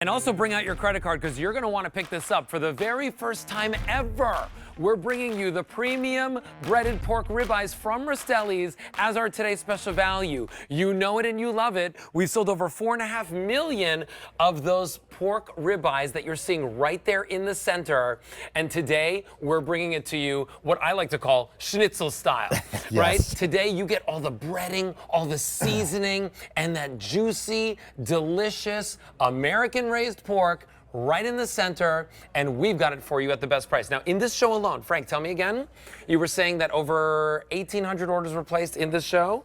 And also bring out your credit card because you're going to want to pick this up for the very first time ever. We're bringing you the premium breaded pork ribeyes from Rastelli's as our today's special value. You know it and you love it. We've sold over 4.5 million of those pork ribeyes that you're seeing right there in the center. And today we're bringing it to you what I like to call schnitzel style, Yes. right? Today you get all the breading, all the seasoning, and that juicy, delicious American raised pork right in the center, and we've got it for you at the best price. Now, in this show alone, Frank, tell me again, you were saying that over 1,800 orders were placed in this show?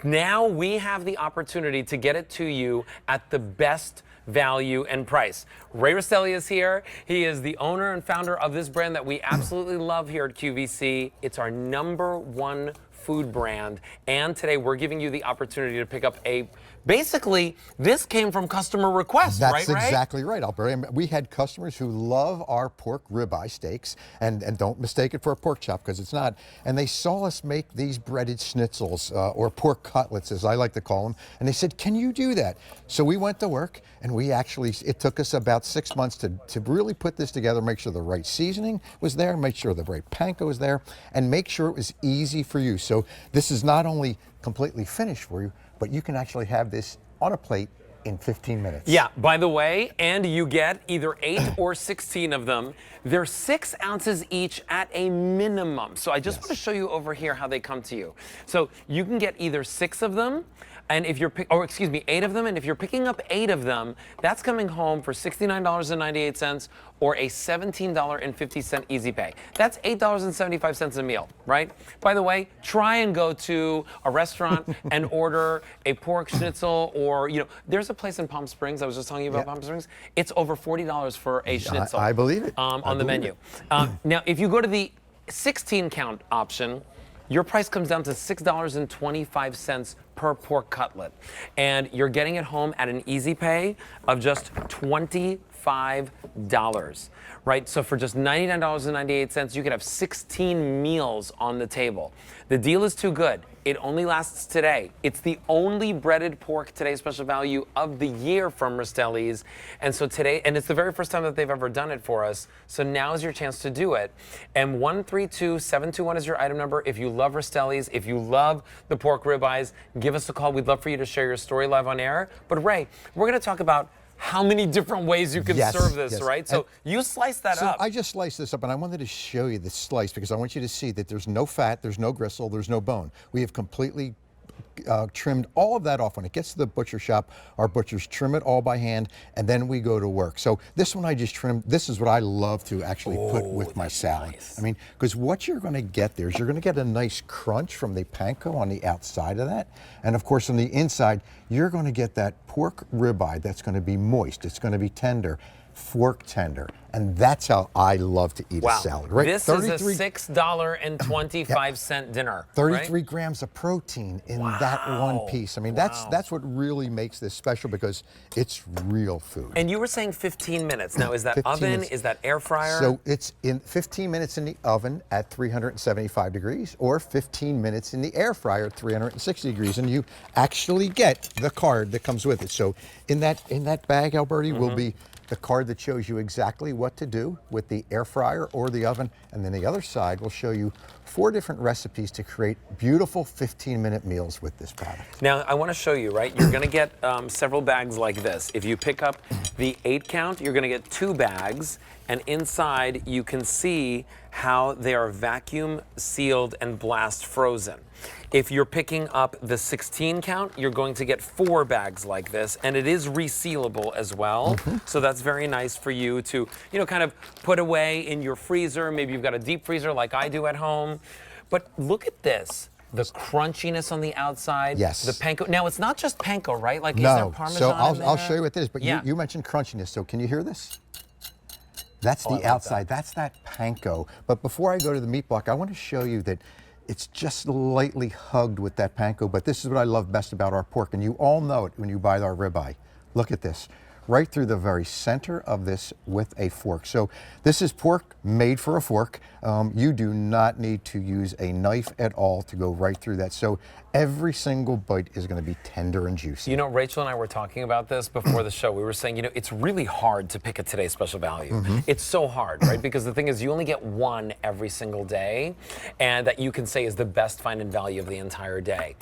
Now we have the opportunity to get it to you at the best value and price. Ray Rastelli is here. He is the owner and founder of this brand that we absolutely love here at QVC. It's our #1 food brand, and today we're giving you the opportunity to pick up basically, this came from customer request, right, Ray? That's exactly right, Albert. We had customers who love our pork ribeye steaks, and don't mistake it for a pork chop because it's not. And they saw us make these breaded schnitzels, or pork cutlets, as I like to call them. And they said, "Can you do that?" So we went to work, and it took us about 6 months to really put this together, make sure the right seasoning was there, make sure the right panko was there, and make sure it was easy for you. So this is not only completely finished for you, but you can actually have this on a plate in 15 minutes. Yeah, by the way, and you get either 8 or 16 of them. They're 6 ounces each at a minimum. So I just want to show you over here how they come to you. So you can get either 6 of them, and if you're 8 of them, and if you're picking up 8 of them, that's coming home for $69.98 or a $17.50 easy pay. That's $8.75 a meal, right? By the way, try and go to a restaurant and order a pork schnitzel, or there's a place in Palm Springs. I was just telling you about Palm Springs. It's over $40 for a schnitzel. I believe it. On the menu. Now, if you go to the 16 count option, your price comes down to $6.25 per pork cutlet. And you're getting it home at an easy pay of just $25, right? So for just $99.98, you could have 16 meals on the table. The deal is too good. It only lasts today. It's the only breaded pork today's special value of the year from Rastelli's. And so today, and it's the very first time that they've ever done it for us. So now is your chance to do it. And 132721 is your item number. If you love Rastelli's, if you love the pork ribeyes, give us a call. We'd love for you to share your story live on air. But Ray, we're going to talk about how many different ways you can serve this, right? So you slice that up. I just sliced this up, and I wanted to show you the slice because I want you to see that there's no fat, there's no gristle, there's no bone. We have completely trimmed all of that off. When it gets to the butcher shop, our butchers trim it all by hand, and then we go to work. So this one I just trimmed. This is what I love to actually put with my salad. Nice. I mean, because what you're going to get there is you're going to get a nice crunch from the panko on the outside of that, and of course on the inside you're going to get that pork ribeye that's going to be moist. It's going to be tender, fork tender, and that's how I love to eat a salad. Right? This is a $6.25 dinner. 33 grams of protein in that one piece. I mean, that's what really makes this special because it's real food. And you were saying 15 minutes. Now, is that oven? minutes. Is that air fryer? So it's in 15 minutes in the oven at 375 degrees or 15 minutes in the air fryer at 360 degrees. And you actually get the card that comes with it. So in that bag, Alberti, will be the card that shows you exactly what to do with the air fryer or the oven, and then the other side will show you 4 different recipes to create beautiful 15-minute meals with this product. Now, I want to show you, right? You're going to get several bags like this. If you pick up the 8 count, you're going to get 2 bags, and inside you can see how they are vacuum sealed and blast frozen. If you're picking up the 16 count, you're going to get 4 bags like this, and it is resealable as well. So that's very nice for you to, kind of put away in your freezer. Maybe you've got a deep freezer like I do at home. But look at this. The crunchiness on the outside. Yes. The panko. Now, it's not just panko, right? Like, No. is there Parmesan So in there? I'll show you what this is. But Yeah. you mentioned crunchiness. So can you hear this? That's the outside. That's that panko. But before I go to the meat block, I want to show you that it's just lightly hugged with that panko. But this is what I love best about our pork. And you all know it when you buy our ribeye. Look at this. right through the very center of this with a fork. So this is pork made for a fork. You do not need to use a knife at all to go right through that. So every single bite is going to be tender and juicy. You know, Rachel and I were talking about this before the show. We were saying, you know, it's really hard to pick a today's special value. It's so hard, right? Because the thing is, you only get one every single day, and that you can say is the best find and value of the entire day.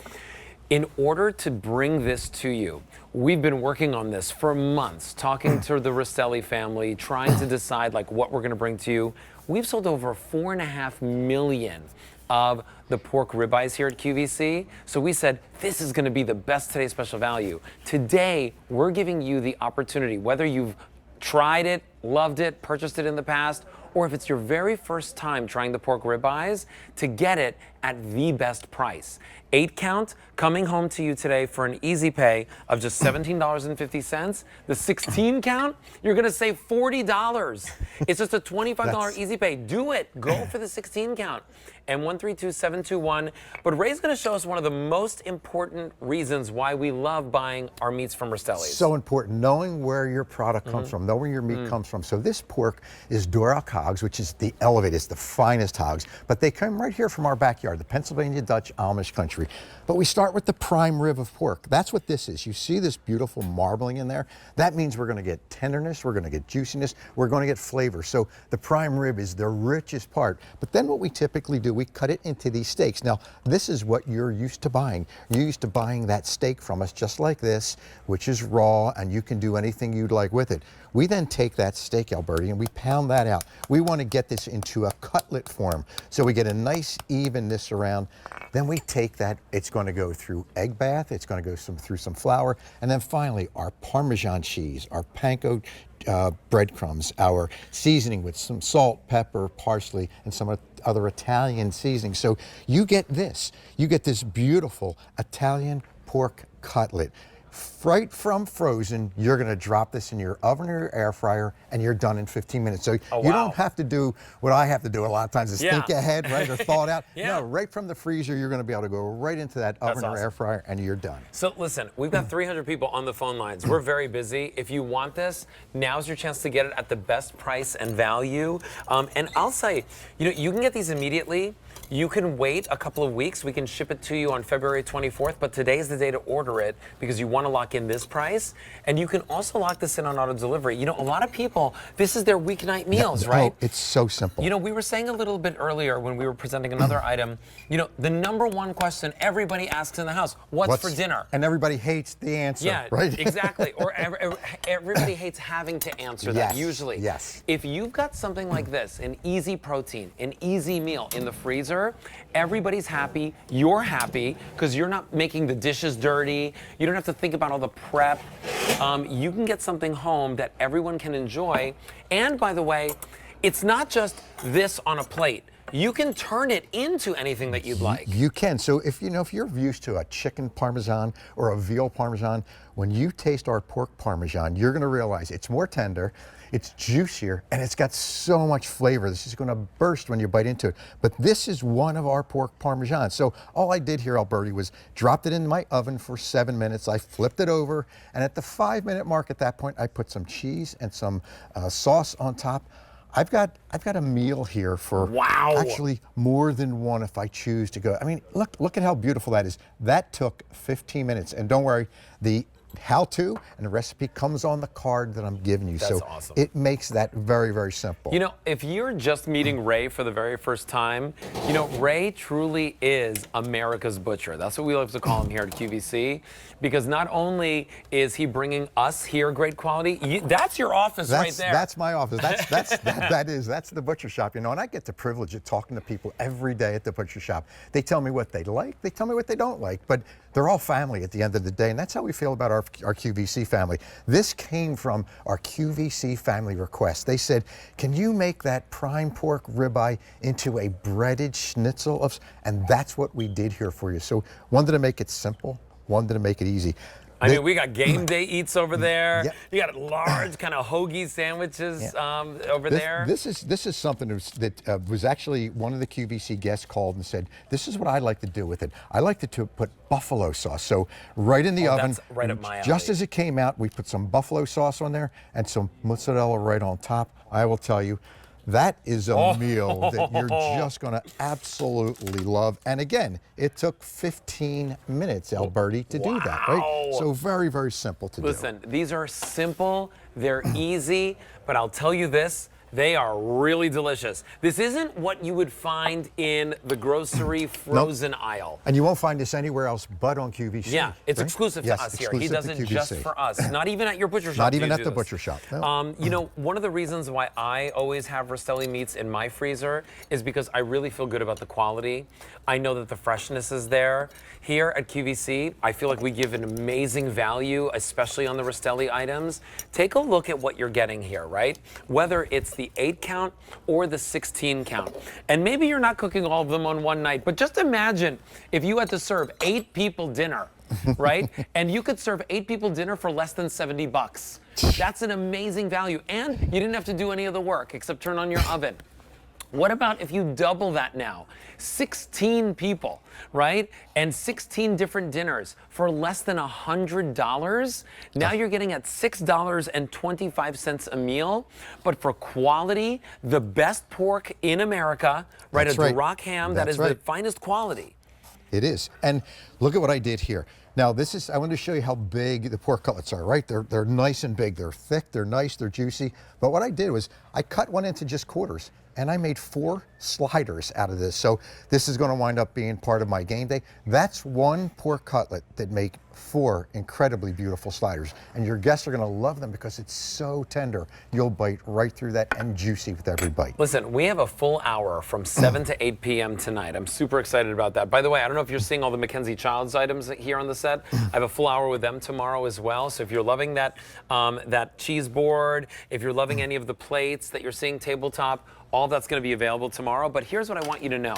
In order to bring this to you, we've been working on this for months, talking to the Rastelli family, trying to decide like what we're going to bring to you. We've sold over 4.5 million of the pork ribeyes here at QVC. So we said, this is going to be the best today's special value. Today, we're giving you the opportunity, whether you've tried it, loved it, purchased it in the past, or if it's your very first time trying the pork ribeyes, to get it at the best price. 8 count coming home to you today for an easy pay of just $17.50. The 16 count, you're gonna save $40. It's just a $25 easy pay. Do it, go for the 16 count. And 132-721. But Ray's gonna show us one of the most important reasons why we love buying our meats from Rastelli's. So important, knowing where your product comes from, knowing where your meat comes from. So this pork is Duroc hogs, which is the elevated, it's the finest hogs, but they come right here from our backyard, the Pennsylvania Dutch Amish country. But we start with the prime rib of pork. That's what this is. You see this beautiful marbling in there? That means we're gonna get tenderness, we're gonna get juiciness, we're gonna get flavor. So the prime rib is the richest part. But then what we typically do, we cut it into these steaks. Now, this is what you're used to buying. You're used to buying that steak from us just like this, which is raw, and you can do anything you'd like with it. We then take that steak, Alberti, and we pound that out. We want to get this into a cutlet form, so we get a nice evenness around. Then we take that, it's going to go through egg bath, it's going to go through some flour, and then finally our Parmesan cheese, our panko breadcrumbs, our seasoning with some salt, pepper, parsley, and some other Italian seasoning. So you get this beautiful Italian pork cutlet. Right from frozen, you're going to drop this in your oven or your air fryer, and you're done in 15 minutes. So you don't have to do what I have to do a lot of times is think ahead, right, or thaw it out. No, right from the freezer, you're going to be able to go right into that oven or air fryer, and you're done. So listen, we've got 300 people on the phone lines. We're very busy. If you want this, now's your chance to get it at the best price and value. And I'll say, you know, you can get these immediately. You can wait a couple of weeks. We can ship it to you on February 24th, but today is the day to order it because you want to lock in this price. And you can also lock this in on auto delivery. You know, a lot of people, this is their weeknight meals, right? Oh, it's so simple. You know, we were saying a little bit earlier when we were presenting another item, you know, the number one question everybody asks in the house, what's for dinner? And everybody hates the answer, yeah, right? Exactly. Or everybody hates having to answer that usually. Yes. If you've got something like this, an easy protein, an easy meal in the freezer, everybody's happy, you're happy, because you're not making the dishes dirty, you don't have to think about all the prep. You can get something home that everyone can enjoy. And by the way, it's not just this on a plate. You can turn it into anything that you'd like. You can. So if you're used to a chicken parmesan or a veal parmesan, when you taste our pork parmesan, you're going to realize it's more tender, it's juicier, and it's got so much flavor. This is going to burst when you bite into it. But this is one of our pork parmesans. So all I did here, Alberti, was dropped it in my oven for 7 minutes. I flipped it over, and at the 5-minute mark at that point, I put some cheese and some sauce on top. I've got a meal here for actually more than one if I choose to go. I mean, look at how beautiful that is. That took 15 minutes, and don't worry, the how-to and the recipe comes on the card that I'm giving you. That's so awesome. It makes that very, very simple. You know, if you're just meeting Ray for the very first time, you know, Ray truly is America's butcher. That's what we love to call him here at QVC, because not only is he bringing us here great quality, that's your office right there. That's my office. That's the butcher shop, you know, and I get the privilege of talking to people every day at the butcher shop. They tell me what they like, they tell me what they don't like, but they're all family at the end of the day, and that's how we feel about our QVC family. This came from our QVC family request. They said, can you make that prime pork ribeye into a breaded schnitzel? And that's what we did here for you. So wanted to make it simple, wanted to make it easy. I mean, we got game day eats over there. Yeah. You got large kind of hoagie sandwiches over there. This is something that was actually one of the QVC guests called and said, this is what I like to do with it. I like to put buffalo sauce. So right in the oven, that's right up my alley. Just as it came out, we put some buffalo sauce on there and some mozzarella right on top. I will tell you, that is a meal that you're just going to absolutely love. And again, it took 15 minutes, Alberti, to do that, right? So very, very simple to do. Listen, these are simple, they're easy, but I'll tell you this, they are really delicious. This isn't what you would find in the grocery frozen aisle. And you won't find this anywhere else but on QVC. Yeah, it's right? exclusive to us here. He does it just for us. Not even at your butcher shop. Not even at the butcher shop. No. You know, one of the reasons why I always have Rastelli meats in my freezer is because I really feel good about the quality. I know that the freshness is there. Here at QVC, I feel like we give an amazing value, especially on the Rastelli items. Take a look at what you're getting here, right? Whether it's the 8 count or the 16 count. And maybe you're not cooking all of them on one night, but just imagine if you had to serve 8 people dinner, right? And you could serve 8 people dinner for less than $70. That's an amazing value. And you didn't have to do any of the work except turn on your oven. What about if you double that now? 16 people, right? And 16 different dinners for less than $100. Now you're getting at $6.25 a meal. But for quality, the best pork in America, right? That's a right. Duroc ham that That's is right. the finest quality. It is. And look at what I did here. Now I want to show you how big the pork cutlets are, right? They're nice and big. They're thick, they're nice, they're juicy. But what I did was I cut one into just quarters and I made 4 sliders out of this. So this is going to wind up being part of my game day. That's one pork cutlet that make 4 incredibly beautiful sliders. And your guests are going to love them because it's so tender. You'll bite right through that and juicy with every bite. Listen, we have a full hour from 7 to 8 p.m. tonight. I'm super excited about that. By the way, I don't know if you're seeing all the Mackenzie Childs items here on the set. I have a full hour with them tomorrow as well. So if you're loving that, that cheese board, if you're loving any of the plates that you're seeing tabletop, all that's going to be available tomorrow. But here's what I want you to know.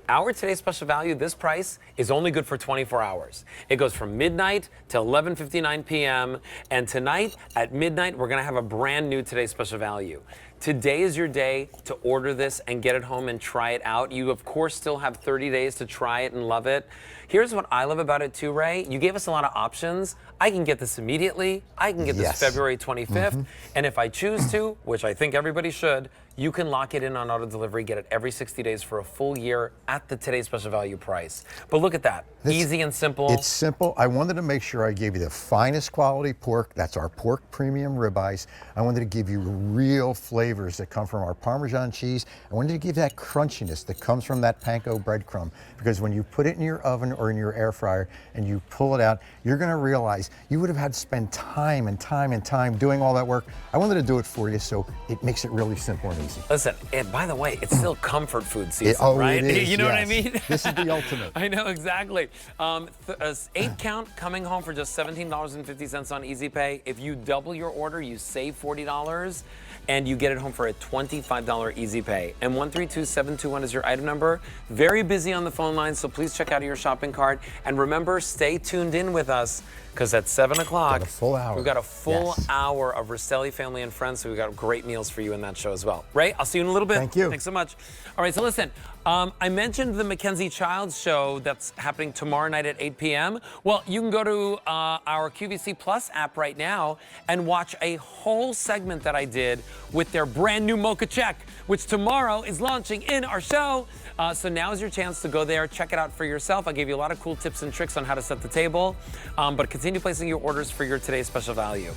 Our today's special value, this price, is only good for 24 hours. It goes from midnight to 11:59 p.m. And tonight at midnight, we're going to have a brand new today's special value. Today is your day to order this and get it home and try it out. You, of course, still have 30 days to try it and love it. Here's what I love about it too, Ray. You gave us a lot of options. I can get this immediately. I can get this February 25th. And if I choose to, which I think everybody should, you can lock it in on auto delivery, get it every 60 days for a full year at the today's special value price. But look at that. Easy and simple. It's simple. I wanted to make sure I gave you the finest quality pork. That's our pork premium ribeyes. I wanted to give you real flavors that come from our Parmesan cheese. I wanted to give that crunchiness that comes from that panko breadcrumb. Because when you put it in your oven or in your air fryer and you pull it out, you're going to realize you would have had to spend time and time and time doing all that work. I wanted to do it for you, so it makes it really simple and easy. Listen, and by the way, it's still comfort food season, right? It is, You know what I mean? This is the ultimate. I know, exactly. 8 count coming home for just $17.50 on Easy Pay. If you double your order, you save $40 and you get it home for a $25 Easy Pay. And 132721 is your item number. Very busy on the phone line, so please check out your shopping cart. And remember, stay tuned in with us, because at 7 o'clock, Got a full hour. we've got a full Yes. hour of Rastelli Family and Friends, so we've got great meals for you in that show as well. Ray, I'll see you in a little bit. Thank you. Thanks so much. All right, so listen, I mentioned the Mackenzie Childs show that's happening tomorrow night at 8 p.m. Well, you can go to our QVC Plus app right now and watch a whole segment that I did with their brand new Mocha Check, which tomorrow is launching in our show. So now is your chance to go there, check it out for yourself. I gave you a lot of cool tips and tricks on how to set the table, but continue placing your orders for your today's special value.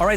All right.